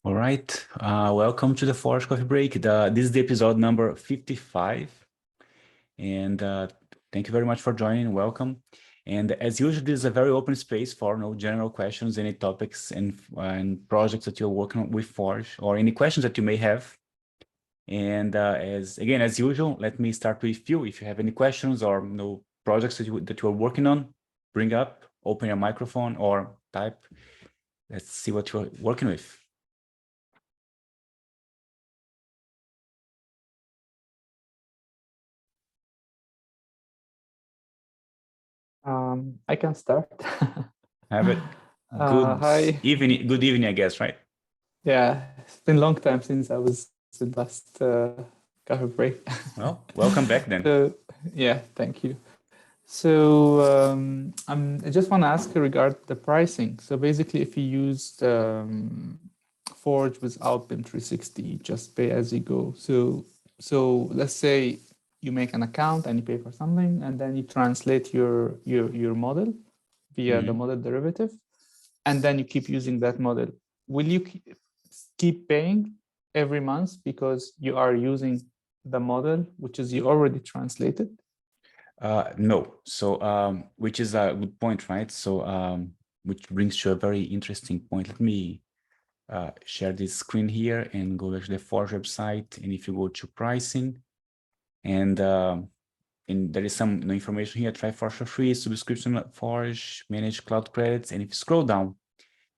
All right. Welcome to the Forge Coffee Break. This is the episode number 55. And thank you very much for joining. Welcome. And as usual, this is a very open space for no general questions, any topics and projects that you're working on with Forge, or any questions that you may have. And as usual, let me start with you. If you have any questions or no projects that you are working on, bring up, open your microphone or type. Let's see what you're working with. I can start. Have it. Good Hi. evening. Good evening, I guess, right? Yeah, it's been a long time since I was the last coffee break. Well, welcome back then. So, yeah, thank you. So I just want to ask you regarding the pricing. So basically, if you use Forge without BIM 360, just pay as you go. So let's say you make an account and you pay for something, and then you translate your model via the model derivative, and then you keep using that model. Will you keep paying every month because you are using the model, which is you already translated? No. So, which is a good point, right? So, which brings to a very interesting point. Let me share this screen here and go back to the Forge website. And if you go to pricing, and there is some information here, try Forge for free, subscription Forge, manage cloud credits. And if you scroll down,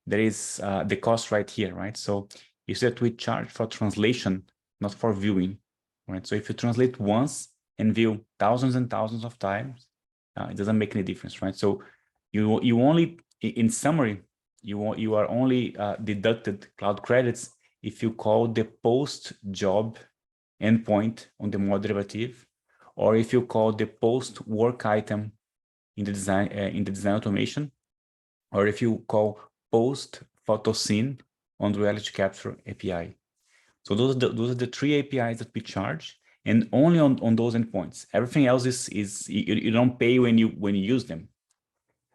there is the cost right here, right? So you see that we charge for translation, not for viewing, right? So if you translate once and view thousands and thousands of times, it doesn't make any difference, right? So you only, in summary, you are only deducted cloud credits if you call the post job endpoint on the model derivative, or if you call the post work item in the design automation, or if you call post photo scene on the reality capture API. So those are the three APIs that we charge, and only on those endpoints. Everything else is you don't pay when you use them.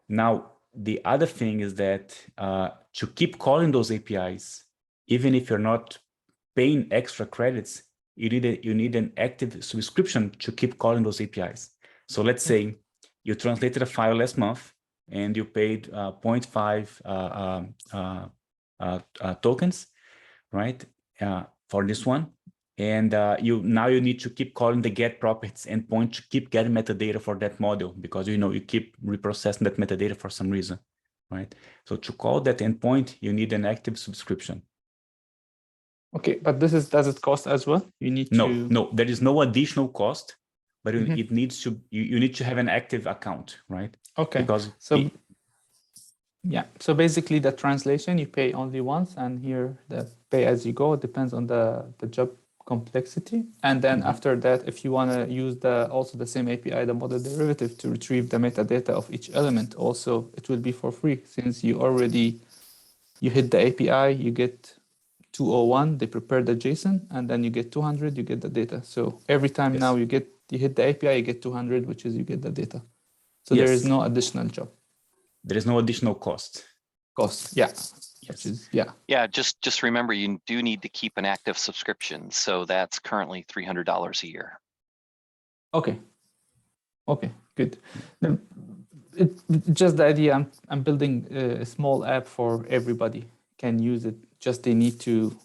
Now the other thing is that to keep calling those APIs, even if you're not paying extra credits, you need an active subscription to keep calling those APIs. So let's say you translated a file last month and you paid 0.5 tokens, right, for this one. And you need to keep calling the get properties endpoint to keep getting metadata for that model, because you keep reprocessing that metadata for some reason, right? So to call that endpoint, you need an active subscription. Okay, but does it cost as well? You need to. No, there is no additional cost, but it needs to you need to have an active account, right? Okay. Because yeah, so basically the translation you pay only once, and here the pay as you go. It depends on the job complexity, and then after that, if you want to use also the same API, the model derivative, to retrieve the metadata of each element, also it will be for free, since you hit the API, you get 201, they prepare the JSON, and then you get 200, you get the data. So every time now you hit the API, you get 200, which is you get the data. So there is no additional job. There is no additional cost. Yeah. Yes. Yeah. Just remember, you do need to keep an active subscription. So that's currently $300 a year. Okay, good. It's just the idea. I'm building a small app for everybody can use it. Just they need to,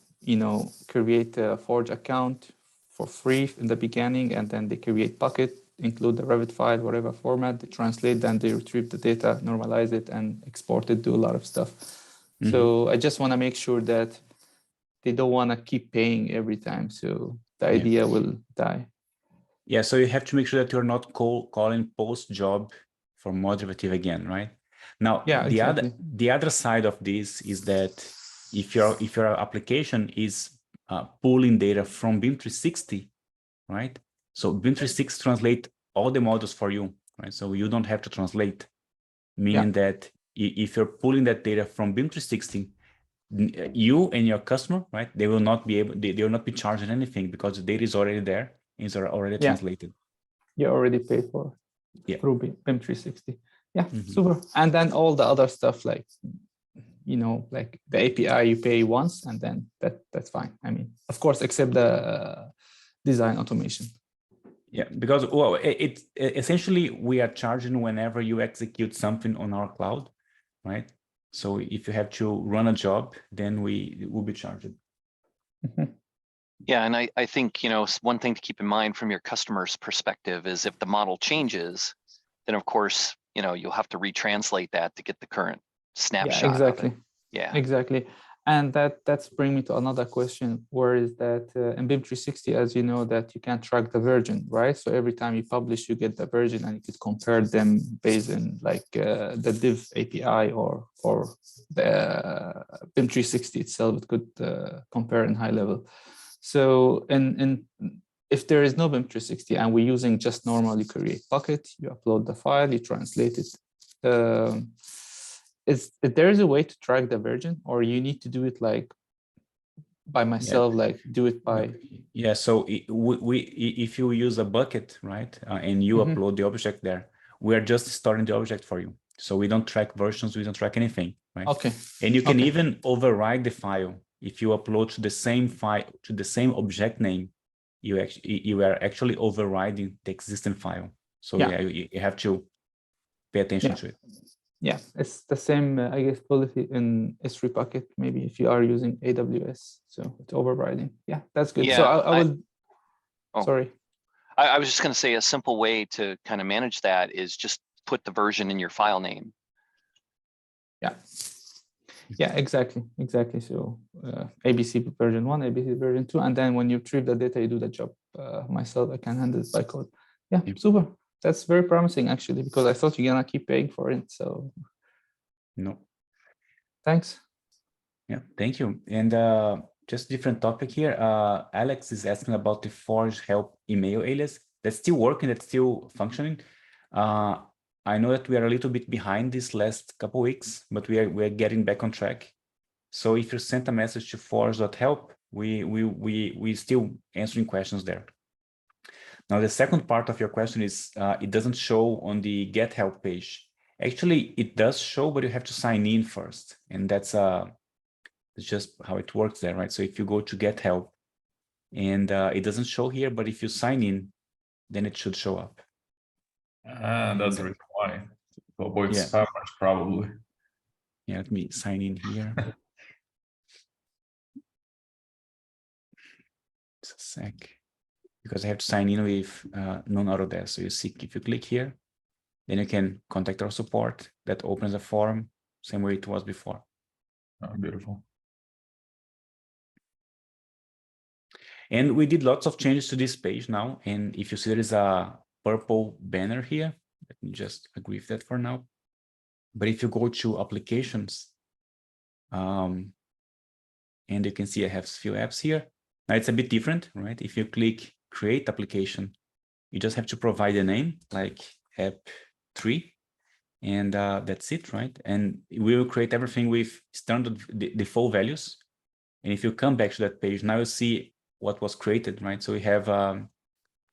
create a Forge account for free in the beginning, and then they create Bucket, include the Revit file, whatever format, they translate, then they retrieve the data, normalize it, and export it, do a lot of stuff. So I just want to make sure that they don't want to keep paying every time. So the idea will die. Yeah, so you have to make sure that you're not calling post job for model derivative again, right? Now, the other side of this is that if your application is pulling data from BIM 360, right? So BIM 360 translate all the models for you, right? So you don't have to translate, meaning that if you're pulling that data from BIM 360, you and your customer, right? They will not be charging anything, because the data is already there and is already translated. You already pay for through BIM 360. Yeah, super. And then all the other stuff like like the API you pay once, and then that's fine. I mean, of course, except the design automation. Yeah, because well, it essentially we are charging whenever you execute something on our cloud, right? So if you have to run a job, then we will be charged. Yeah, and I think, one thing to keep in mind from your customer's perspective is if the model changes, then of course, you'll have to retranslate that to get the current snapshot Yeah, exactly. of it. Yeah. Exactly. And that's bring me to another question, where is that in BIM 360, as you know, that you can track the version, right? So every time you publish, you get the version, and you could compare them based on like the div API or the BIM 360 itself. It could compare in high level. So if there is no BIM 360 and we're using just normal, you create bucket, you upload the file, you translate it. Is there is a way to track the version, or you need to do it like by myself, like do it by? Yeah, so if you use a bucket, right, and you upload the object there, we are just storing the object for you. So we don't track versions, we don't track anything, right? Okay. And you can even override the file if you upload to the same file, to the same object name. You are actually overriding the existing file. So yeah, you have to pay attention to it. Yeah, it's the same, I guess, policy in S3 bucket, maybe if you are using AWS. So it's overriding. Yeah, that's good. Yeah, so I will. Sorry. I was just going to say a simple way to kind of manage that is just put the version in your file name. Yeah, exactly. So ABC version 1, ABC version 2, and then when you retrieve the data, you do the job myself. I can handle it by code. Yeah, super. That's very promising, actually, because I thought you're gonna keep paying for it. So no. Thanks. Yeah, thank you. And just different topic here. Alex is asking about the Forge help email alias. That's still working, that's still functioning. I know that we are a little bit behind these last couple weeks, but we are getting back on track. So if you sent a message to forge.help, we still answering questions there. Now, the second part of your question is it doesn't show on the get help page. Actually, it does show, but you have to sign in first. And that's just how it works there, right? So if you go to get help and it doesn't show here, but if you sign in, then it should show up. That's the reason why. To avoid spammers, probably. Yeah, let me sign in here. Just a sec. Because I have to sign in with non-Autodesk. So you see, if you click here, then you can contact our support. That opens a form, same way it was before. Oh, beautiful. And we did lots of changes to this page now. And if you see there is a purple banner here, let me just agree with that for now. But if you go to applications, and you can see I have a few apps here. Now it's a bit different, right? If you click create application, you just have to provide a name like app 3, and that's it, right? And we will create everything with standard default values. And if you come back to that page, now you see what was created, right? So we have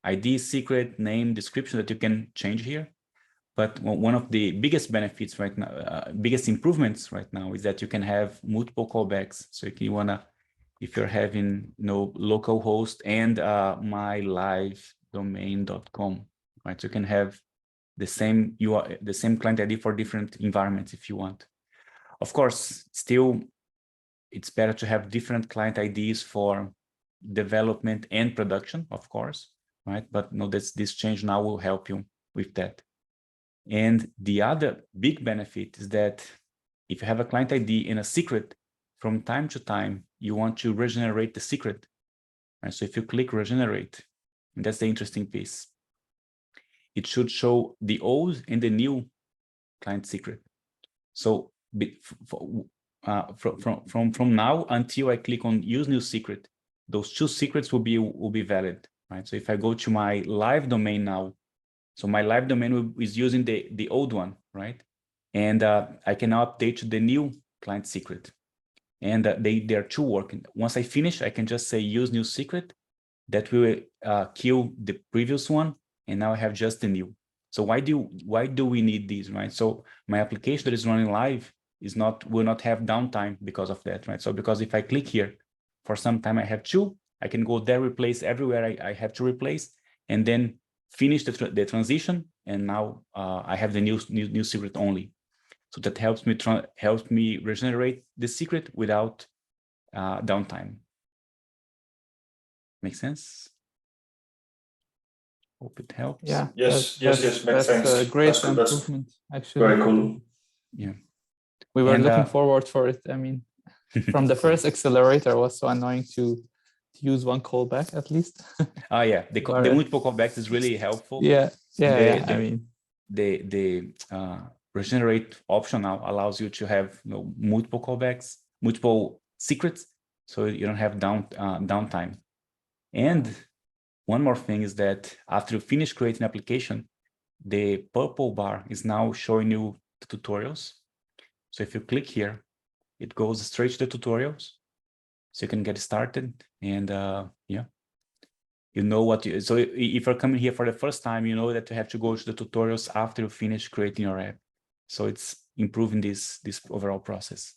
ID, secret, name, description that you can change here. But one of the biggest benefits right now, biggest improvements right now, is that you can have multiple callbacks. So if you wanna, if you're having local host and mylivedomain.com, right? So you can have the same the same client ID for different environments if you want. Of course, still, it's better to have different client IDs for development and production, of course, right? But no, this change now will help you with that. And the other big benefit is that if you have a client ID and a secret, from time to time, you want to regenerate the secret. Right? So if you click regenerate, and that's the interesting piece, it should show the old and the new client secret. So from now until I click on use new secret, those two secrets will be valid, right? So if I go to my live domain now, so my live domain is using the old one, right? And I can now update to the new client secret. And they are two working. Once I finish, I can just say use new secret. That will kill the previous one. And now I have just the new. So why do we need these, right? So my application that is running live will not have downtime because of that, right? So because if I click here, for some time I have to, I can go there, replace everywhere I have to replace, and then finish the transition, and now I have the new secret only. So that helps me regenerate the secret without downtime. Make sense? Hope it helps. Yeah. Yes, makes That's sense. a great That's good. That's improvement, actually. very cool. Yeah. We were And, looking forward for it. I mean, from the first accelerator, it was so annoying to use one callback at least. Yeah, the But, multiple callbacks is really helpful. Yeah. I mean, the regenerate option now allows you to have multiple callbacks, multiple secrets, so you don't have downtime. And one more thing is that after you finish creating an application, the purple bar is now showing you the tutorials. So if you click here, it goes straight to the tutorials, so you can get started. And yeah, you know what you. So if you're coming here for the first time, you know that you have to go to the tutorials after you finish creating your app. So it's improving this overall process.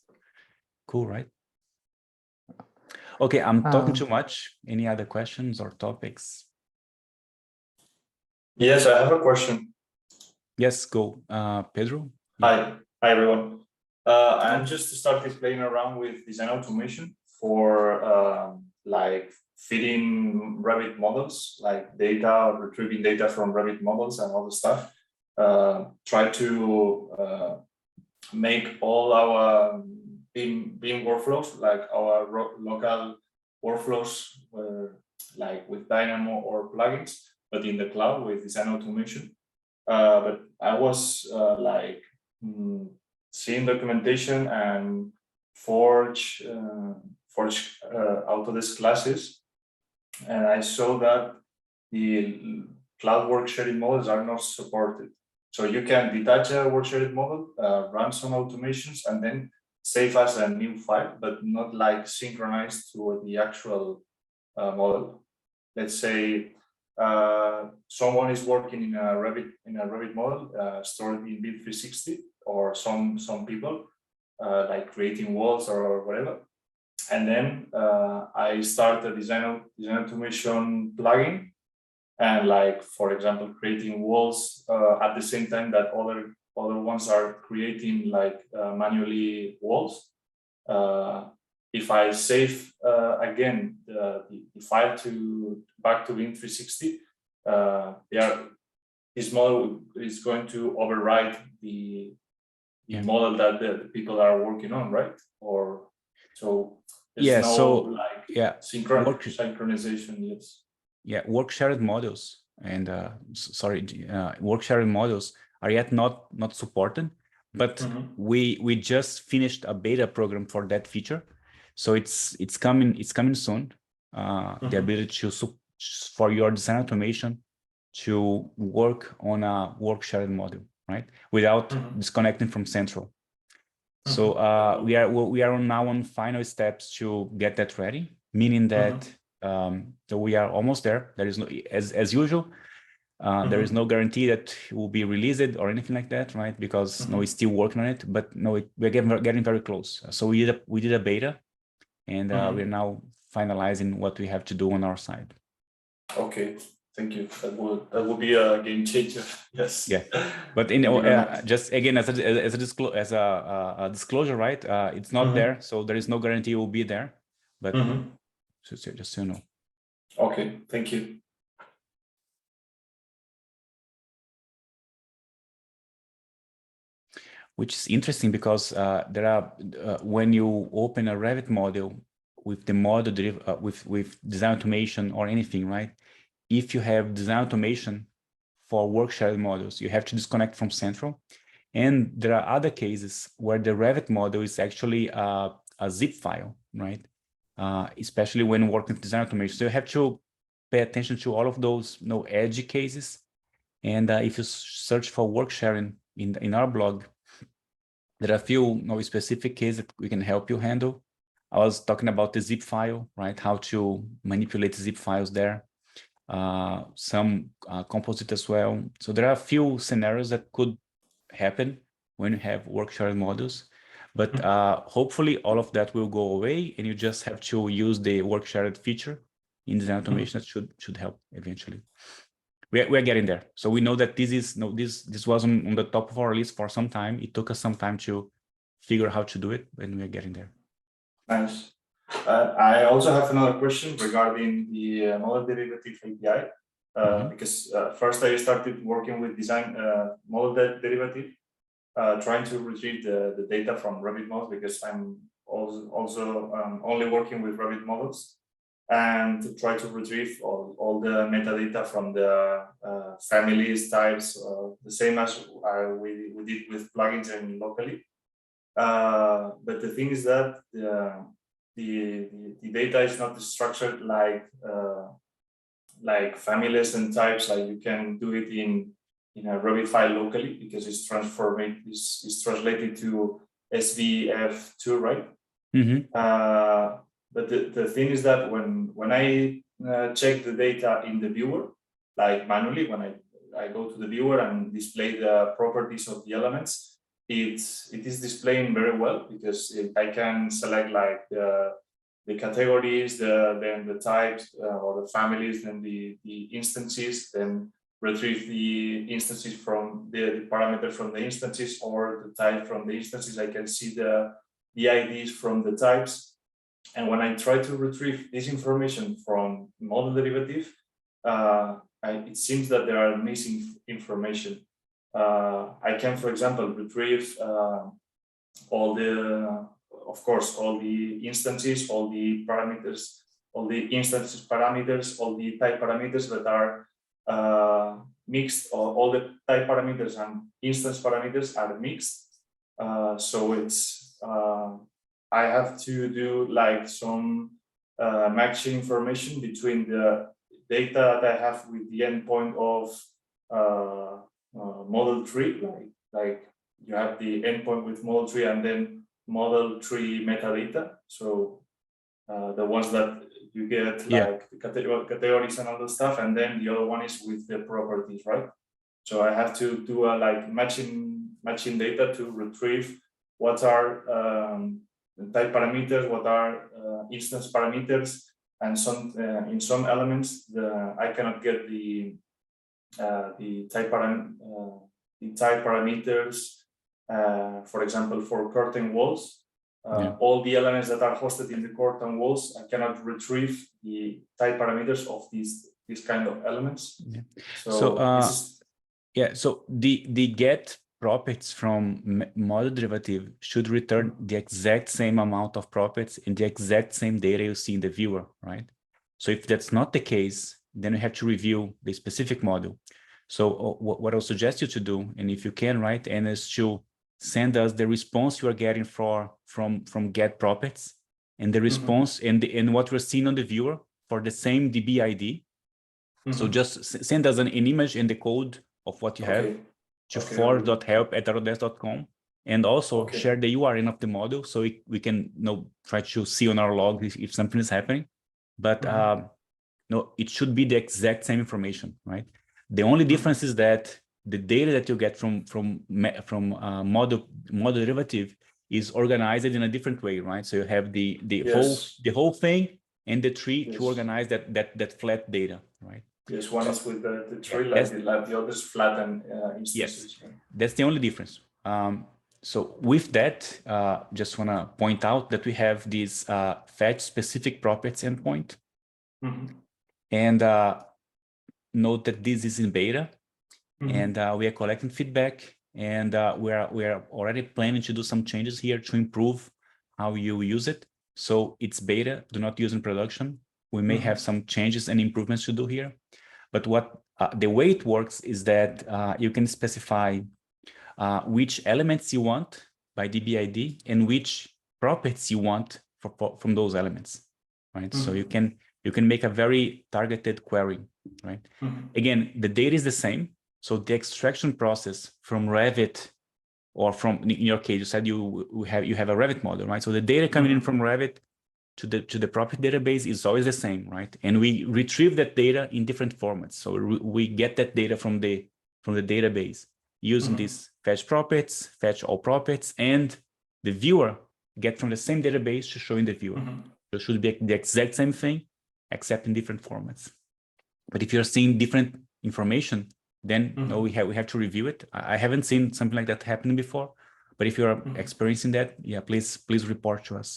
Cool, right? Okay, I'm talking too much. Any other questions or topics? Yes, I have a question. Yes, go, Pedro. Hi everyone. I'm just started playing around with design automation for like feeding Rabbit models, like data, retrieving data from Rabbit models and all the stuff. Try to make all our BIM workflows, like our local workflows, like with Dynamo or plugins, but in the cloud with design automation. But I was seeing documentation and Forge Autodesk classes, and I saw that the cloud work sharing models are not supported. So you can detach a work sharing model, run some automations, and then save as a new file, but not like synchronized to the actual model. Let's say someone is working in a Revit model stored in BIM 360, or some people like creating walls or whatever. And then I start a design automation plugin, and like, for example, creating walls at the same time that other ones are creating like manually walls. If I save again the file back to BIM 360, this model is going to override the model that the people are working on, right? Or so there's synchronization. Yes. Yeah, work shared models and work shared models are yet not supported, but we just finished a beta program for that feature, so it's coming soon. The ability for your design automation to work on a work shared model, right, without disconnecting from central. So we are now on final steps to get that ready, meaning that so we are almost there. There is no, as usual, there is no guarantee that it will be released or anything like that, right? Because we're still working on it, but we're getting very close. So we did a beta, and we're now finalizing what we have to do on our side. Okay, thank you. That would be a game changer. Yes. Yeah, but just again as a disclosure, right? It's not there, so there is no guarantee it will be there. But just so you know. Okay, thank you. Which is interesting because there are when you open a Revit model with the model with design automation or anything, right? If you have design automation for work shared models, you have to disconnect from central. And there are other cases where the Revit model is actually a zip file, right? Especially when working with design automation. So you have to pay attention to all of those edge cases. And if you search for work sharing in our blog, there are a few specific cases that we can help you handle. I was talking about the zip file, right? How to manipulate zip files there. Some composite as well. So there are a few scenarios that could happen when you have work shared models. But hopefully all of that will go away, and you just have to use the work shared feature in design automation. That should help eventually. We're getting there. So we know that this was on the top of our list for some time. It took us some time to figure out how to do it, and we're getting there. Nice. I also have another question regarding the model derivative API. Because first I started working with design model derivative, trying to retrieve the data from Revit models, because I'm also only working with Revit models, and to try to retrieve all the metadata from the families, types, the same as we did with plugins and locally. But the thing is that the data is not structured like families and types, like you can do it in a Revit file locally, because it's transforming, is translated to SVF2, right? But the thing is that when I check the data in the viewer, like manually, when I go to the viewer and display the properties of the elements, it is displaying very well, because I can select like the categories, then the types or the families, then the instances, then retrieve the instances from the parameter from the instances, or the type from the instances. I can see the IDs from the types. And when I try to retrieve this information from model derivative, it seems that there are missing information. I can, for example, retrieve all the instances, all the parameters, all the instances parameters, all the type parameters that are mixed, or all the type parameters and instance parameters are mixed. So it's I have to do like some matching information between the data that I have with the endpoint of model tree, like you have the endpoint with model tree and then model tree metadata. So the ones that you get, like the categories and all the stuff, and then the other one is with the properties, right? So I have to do a like matching data to retrieve what are type parameters, what are instance parameters, and some in some elements I cannot get the type parameters. For example, for curtain walls, all the elements that are hosted in the curtain walls, I cannot retrieve the type parameters of these kind of elements. So the get properties from model derivative should return the exact same amount of properties and the exact same data you see in the viewer, right? So if that's not the case, then we have to review the specific model. So what I'll suggest you to do, and if you can, right, and is to send us the response you are getting from get properties, and the response and what we're seeing on the viewer for the same DB ID. So just send us an image and the code of what you have to forge.help@autodesk.com, and also share the URL of the model, so we can try to see on our log if something is happening. But no, it should be the exact same information, right? The only difference is that the data that you get from model derivative is organized in a different way, right? So you have the whole thing and the tree to organize that flat data, right? Yes, one is with the tree, like the others flat and instances. Yes, that's the only difference. So with that, just want to point out that we have this fetch specific properties endpoint, and note that this is in beta, and we are collecting feedback, and we are already planning to do some changes here to improve how you use it. So it's beta, do not use in production. We may have some changes and improvements to do here, but what the way it works is that you can specify which elements you want by DBID and which properties you want from those elements, right? So you can make a very targeted query, right? Again, the data is the same. So the extraction process from Revit, or from, in your case, you said you have a Revit model, right? So the data coming in from Revit to the property database is always the same, right? And we retrieve that data in different formats. So we get that data from the database using these fetch properties, fetch all properties, and the viewer get from the same database to show in the viewer. So it should be the exact same thing, except in different formats. But if you're seeing different information, then no, we have to review it. I haven't seen something like that happening before, but if you're experiencing that, yeah, please report to us.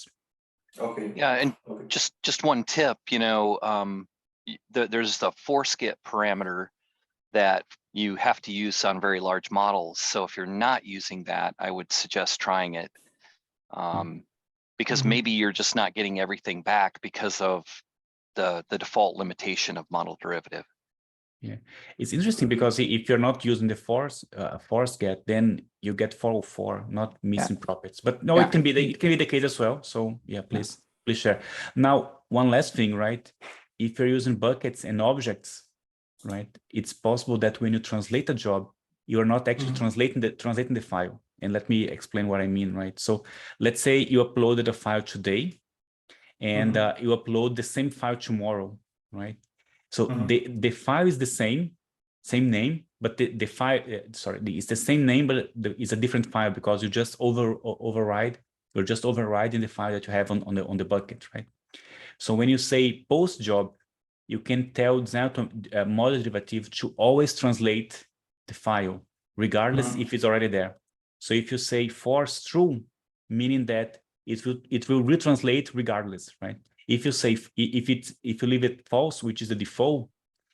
Okay. Yeah, and just one tip, you know, there's the force-get parameter that you have to use on very large models. So if you're not using that, I would suggest trying it, because maybe you're just not getting everything back because of the default limitation of model derivative. Yeah, it's interesting because if you're not using the force get, then you get 404, not missing properties. But no, it can be the case as well. So yeah, please share. Now, one last thing, right? If you're using buckets and objects, right, it's possible that when you translate a job, you're not actually translating the file. And let me explain what I mean, right? So let's say you uploaded a file today, and you upload the same file tomorrow, right? So the file is the same name, but the file, it's the same name, but it's a different file because you just override. You're just overriding the file that you have on the bucket, right? So when you say post job, you can tell the model derivative to always translate the file, regardless if it's already there. So if you say force true, meaning that it will retranslate regardless, right? If you say if you leave it false, which is the default,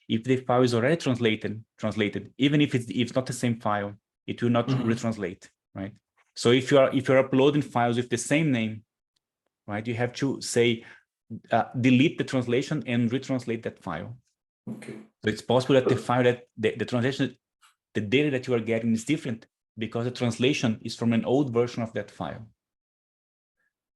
if the file is already translated, even if it's not the same file, it will not retranslate, right? So if you're uploading files with the same name, right, you have to say delete the translation and retranslate that file. Okay. So it's possible that the file that the translation, the data that you are getting is different because the translation is from an old version of that file.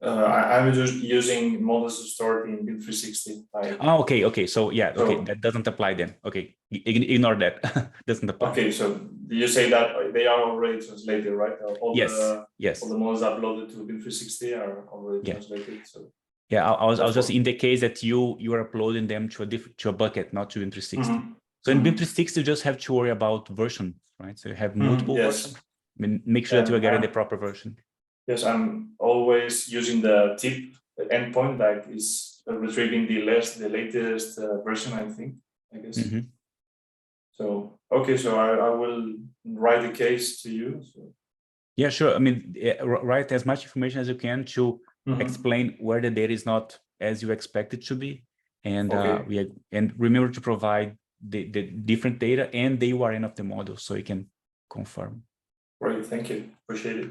I'm just using models stored in Build 360. Okay. So yeah, okay, that doesn't apply then. Okay, ignore that. Doesn't apply. Okay, so you say that they are already translated, right? Yes. All the models uploaded to Build 360 are already translated. So yeah, I was just in the case that you are uploading them to a bucket, not to Build 360. So in Build 360, you just have to worry about version, right? So you have multiple versions. I mean, make sure that you are getting the proper version. Yes, I'm always using the tip endpoint that is retrieving the latest version, I think, I guess. So, okay, so I will write the case to you. So. Yeah, sure. I mean, write as much information as you can to explain where the data is not as you expect it to be. And and remember to provide the different data and the URN of the model so you can confirm. Great, thank you. Appreciate it.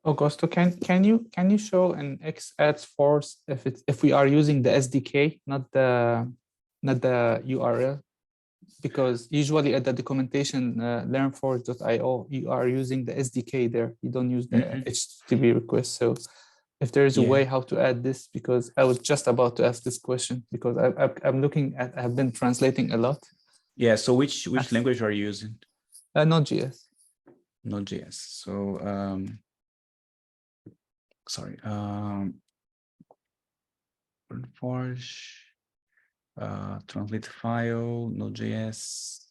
Augusto, can you show an X adds force if we are using the SDK, not the URL? Because usually at the documentation learnforce.io, you are using the SDK there. You don't use the HTTP request. So if there is a way how to add this, because I was just about to ask this question because I'm looking at, I've been translating a lot. Yeah. So which language are you using? Node.js. Node.js. So sorry. Forge. Translate file, Node.js.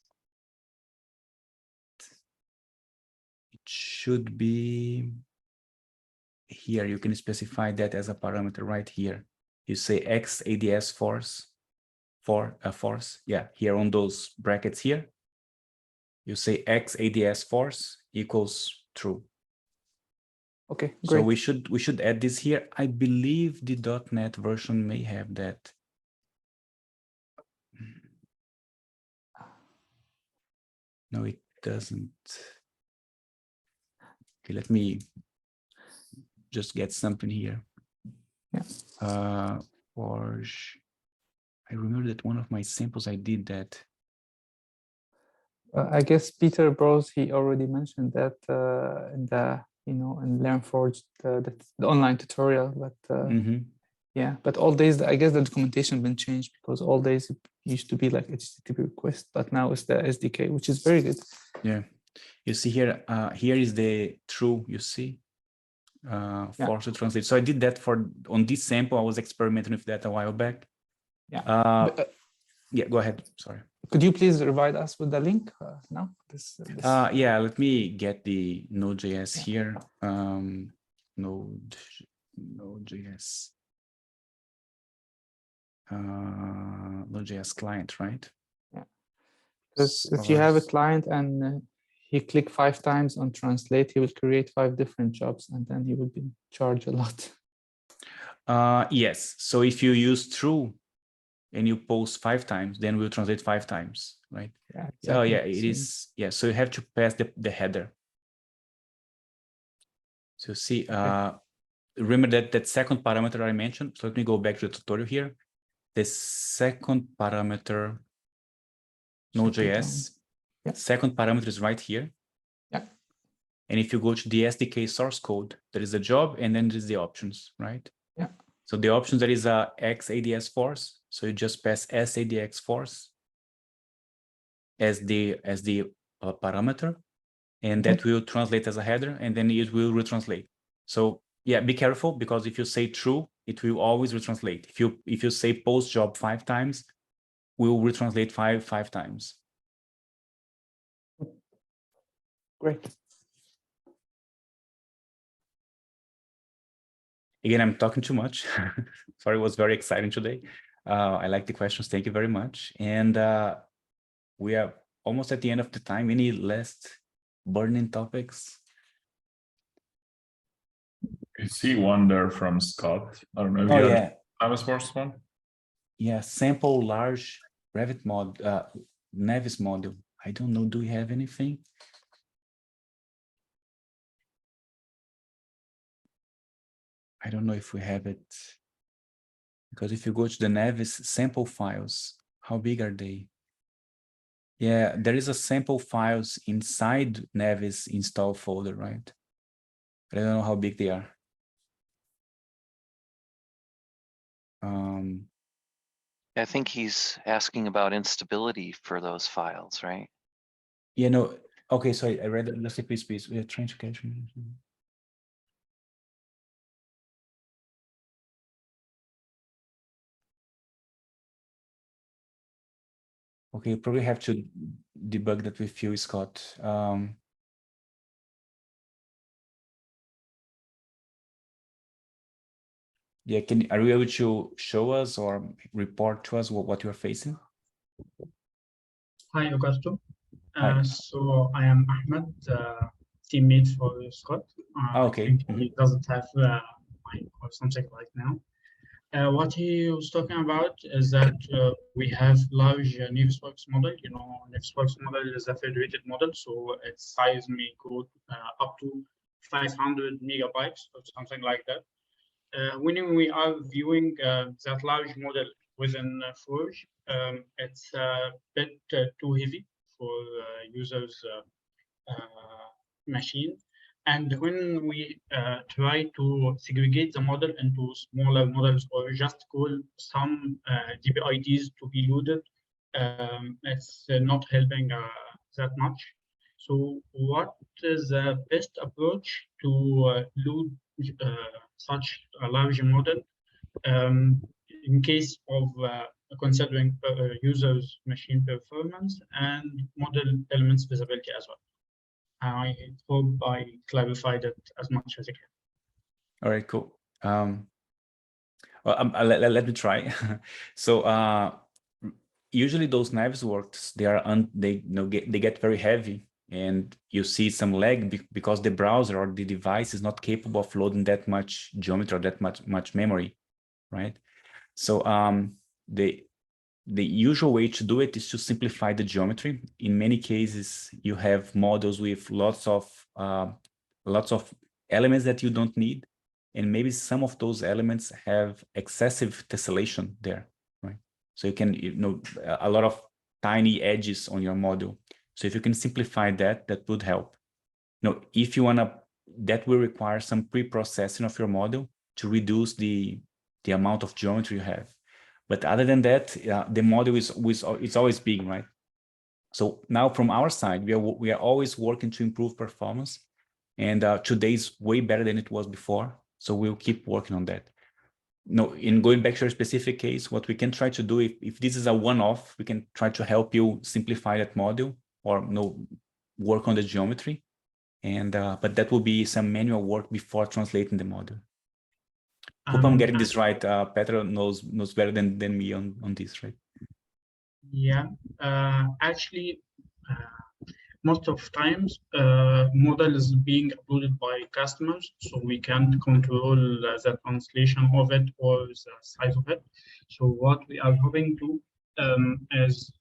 It should be here. You can specify that as a parameter right here. You say X ADS force for a force. Yeah, here on those brackets here. You say X ADS force equals true. Okay, great. So we should add this here. I believe the .NET version may have that. No, it doesn't. Okay, let me just get something here. Yeah. Forge. I remember that one of my samples I did that. I guess Peter Bros, he already mentioned that in the in LearnForge the online tutorial, but yeah, but all days I guess the documentation been changed because all days it used to be like HTTP request, but now it's the SDK, which is very good. Yeah, you see here. Here is the true. You see, force to translate. So I did that on this sample. I was experimenting with that a while back. Yeah. Yeah, go ahead. Sorry. Could you please provide us with the link now? Yeah, let me get the Node.js here. Node.js. Node.js client, right? Yeah. Because if you have a client and he click 5 times on translate, he will create 5 different jobs and then he will be charged a lot. Yes. So if you use true and you post 5 times, then we'll translate 5 times, right? Yeah, exactly. Oh yeah, it is. Yeah, so you have to pass the header. So see, remember that second parameter I mentioned. So let me go back to the tutorial here. The second parameter, Node.js, second parameter is right here. Yeah. And if you go to the SDK source code, there is a job and then there's the options, right? Yeah. So the options, there is a XADS force. So you just pass SADX force as the parameter, and that will translate as a header, and then it will retranslate. So yeah, be careful, because if you say true, it will always retranslate. If you say post job 5 times, we'll retranslate five times. Great. Again, I'm talking too much. Sorry, it was very exciting today. I like the questions. Thank you very much. And we are almost at the end of the time. Any last burning topics? I see one there from Scott. I don't know if you have Navis Force one. Yeah, sample large Revit mod, Navis model. I don't know. Do we have anything? I don't know if we have it. Because if you go to the Navis sample files, how big are they? Yeah, there is a sample files inside Navis install folder, right? But I don't know how big they are. I think he's asking about instability for those files, right? Yeah, no. Okay, sorry, I read it. Let's say, please. We are trying to catch. Okay, you probably have to debug that with you, Scott. Yeah, are you able to show us or report to us what you're facing? Hi, Augusto. Hi. So I am Ahmed, teammate for Scott. Okay. I think he doesn't have mic or something right now. What he was talking about is that we have large Navisworks model. You know, Navisworks model is a federated model, so its size may go up to 500 megabytes or something like that. When we are viewing that large model within Forge, it's a bit too heavy for users' machine. And when we try to segregate the model into smaller models or just call some DPIDs to be loaded, it's not helping that much. So what is the best approach to load such a large model in case of considering users' machine performance and model elements visibility as well? I hope I clarified it as much as I can. All right, cool. Well, let me try. So usually those Navisworks, they get very heavy, and you see some lag because the browser or the device is not capable of loading that much geometry or that much memory, right? So the usual way to do it is to simplify the geometry. In many cases, you have models with lots of elements that you don't need, and maybe some of those elements have excessive tessellation there, right? So you can, a lot of tiny edges on your model. So if you can simplify that, that would help. If you wanna, that will require some pre-processing of your model to reduce the amount of geometry you have. But other than that, the model it's always big, right? So now from our side, we are always working to improve performance, and today is way better than it was before. So we'll keep working on that. no, in going back to your specific case, what we can try to do, if this is a one-off, we can try to help you simplify that model or work on the geometry. And but that will be some manual work before translating the model. Hope I'm getting this right. Petra knows better than me on this, right? Yeah, actually, most of times model is being uploaded by customers, so we can't control the translation of it or the size of it. So what we are hoping to is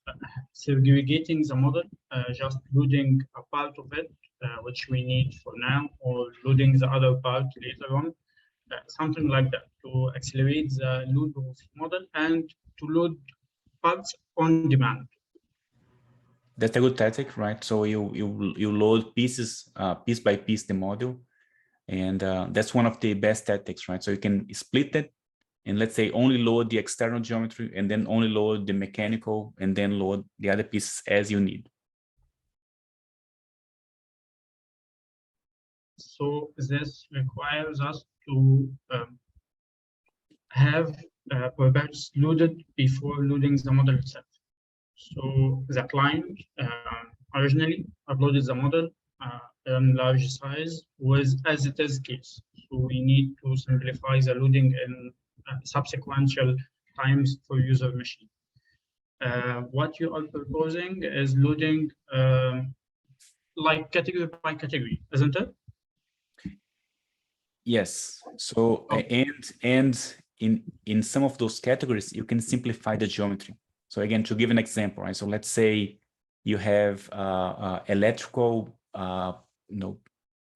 segregating the model, just loading a part of it, which we need for now, or loading the other part later on, something like that, to accelerate the load of model and to load parts on demand. That's a good tactic, right? So you load pieces, piece by piece, the model, and that's one of the best tactics, right? So you can split it, and let's say only load the external geometry, and then only load the mechanical, and then load the other pieces as you need. So this requires us to have properties loaded before loading the model itself. So the client originally uploaded the model in large size with as it is case. So we need to simplify the loading in subsequential times for user machine. What you are proposing is loading like category by category, isn't it? Yes. So and in some of those categories, you can simplify the geometry. So again, to give an example, right? So let's say you have electrical,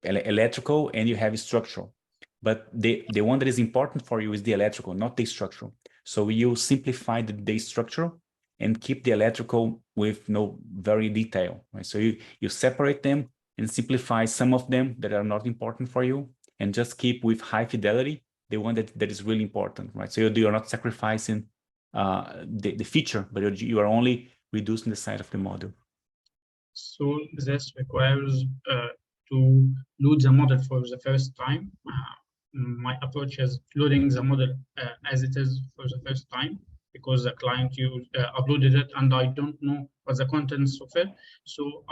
electrical, and you have structural, but the one that is important for you is the electrical, not the structural. So you simplify the structural and keep the electrical with no very detail, right? So you separate them and simplify some of them that are not important for you, and just keep with high fidelity the one that is really important, right? So you're not sacrificing the feature, but you are only reducing the size of the model. So this requires to load the model for the first time. My approach is loading the model as it is for the first time, because the client uploaded it and I don't know what the contents of it. So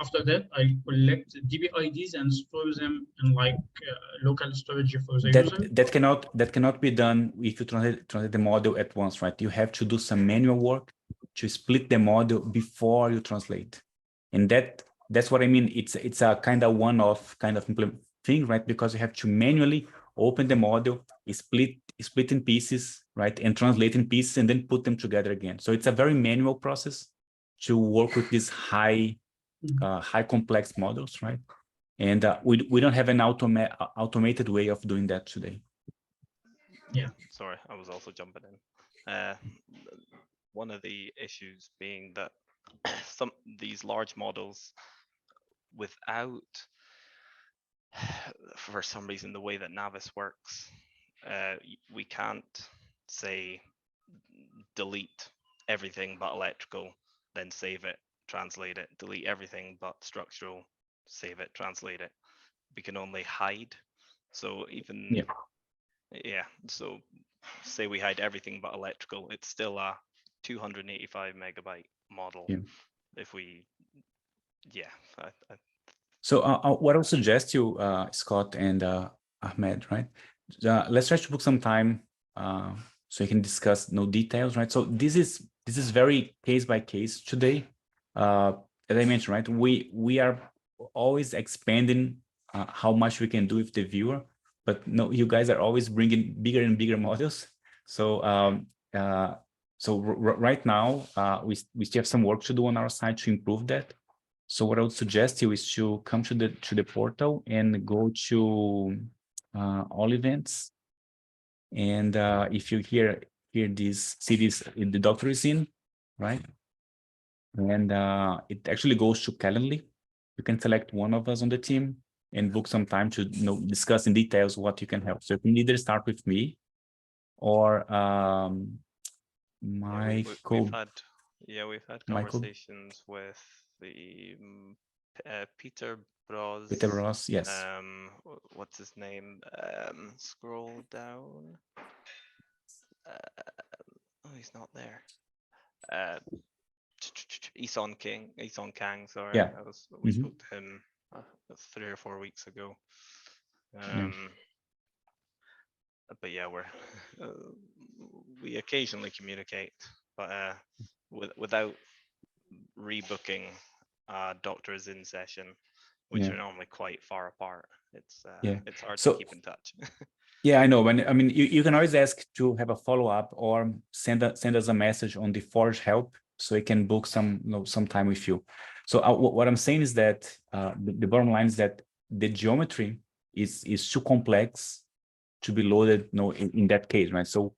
after that, I collect DB IDs and store them in like local storage for the user. That cannot be done if you translate the model at once, right? You have to do some manual work to split the model before you translate, and that's what I mean. It's a kind of one-off kind of thing, right? Because you have to manually open the model, split in pieces, right, and translate in pieces, and then put them together again. So it's a very manual process to work with these high complex models, right? And we don't have an automated way of doing that today. Yeah. Sorry, I was also jumping in. One of the issues being that these large models, without, for some reason, the way that Navis works, we can't say delete everything but electrical, then save it, translate it, delete everything but structural, save it, translate it. We can only hide. So even so say we hide everything but electrical, it's still a 285 megabyte model. If we So what I'll suggest you, Scott and Ahmed, right? Let's try to book some time so you can discuss no details, right? So this is very case by case today. As I mentioned, right? We are always expanding how much we can do with the viewer, but no, you guys are always bringing bigger and bigger models. So right now we still have some work to do on our side to improve that. So what I would suggest you is to come to the portal and go to all events. And if you see this, the doctor is in, right? And it actually goes to Calendly. You can select one of us on the team and book some time to discuss in details what you can help. So you can either start with me or Michael. We've had conversations with the Peter Bros. Peter Bros, yes. What's his name? Scroll down. Oh, he's not there. Isan Kang, sorry. Yeah. We spoke to him 3 or 4 weeks ago. But yeah, we occasionally communicate, but without rebooking doctors in session, which are normally quite far apart. It's hard to keep in touch. Yeah, I know. I mean, you can always ask to have a follow-up or send us a message on the Forge help so we can book some time with you. So what I'm saying is that the bottom line is that the geometry is too complex to be loaded in that case, right? So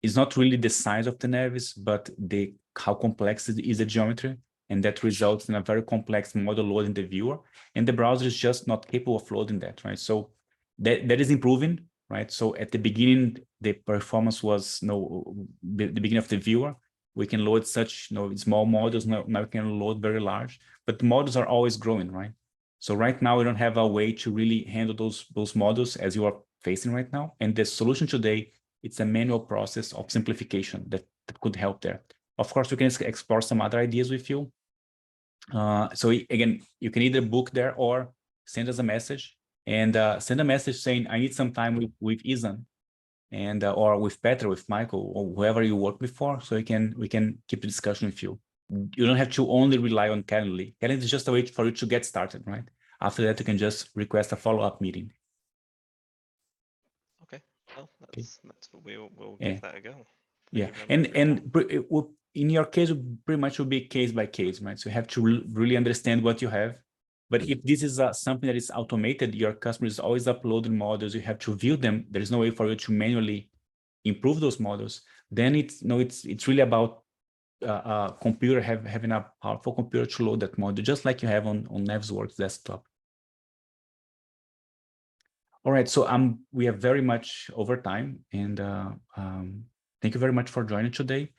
it's not really the size of the navis, but how complex is the geometry, and that results in a very complex model loading the viewer, and the browser is just not capable of loading that, right? So that is improving, right? So at the beginning, the performance was the beginning of the viewer. We can load such small models. Now we can load very large, but the models are always growing, right? So right now we don't have a way to really handle those models as you are facing right now. And the solution today, it's a manual process of simplification that could help there. Of course, we can explore some other ideas with you. So again, you can either book there or send us a message, and send a message saying, I need some time with Isan, and or with Petra, with Michael, or whoever you work before, so we can keep the discussion with you. You don't have to only rely on Calendly. Calendly is just a way for you to get started, right? After that, you can just request a follow-up meeting. Okay, well, we'll give that a go. Thank Yeah, and in your case, pretty much will be case by case, right? So you have to really understand what you have. But if this is something that is automated, your customer is always uploading models, you have to view them. There is no way for you to manually improve those models. Then it's really about computer having a powerful computer to load that model, just like you have on Navisworks desktop. All right, so we are very much over time, and thank you very much for joining today.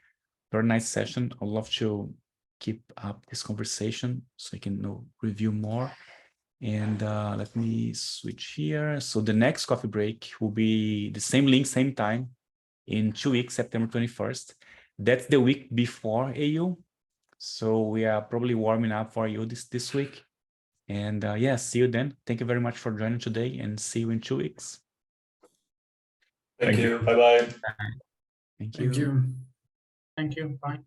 Very nice session. I'd love to keep up this conversation so I can review more. And let me switch here. So the next coffee break will be the same link, same time in 2 weeks, September 21st. That's the week before AU. So we are probably warming up for you this week. And yeah, see you then. Thank you very much for joining today, and see you in 2 weeks. Thank you. Bye-bye. Thank Thank you. Thank you. Bye.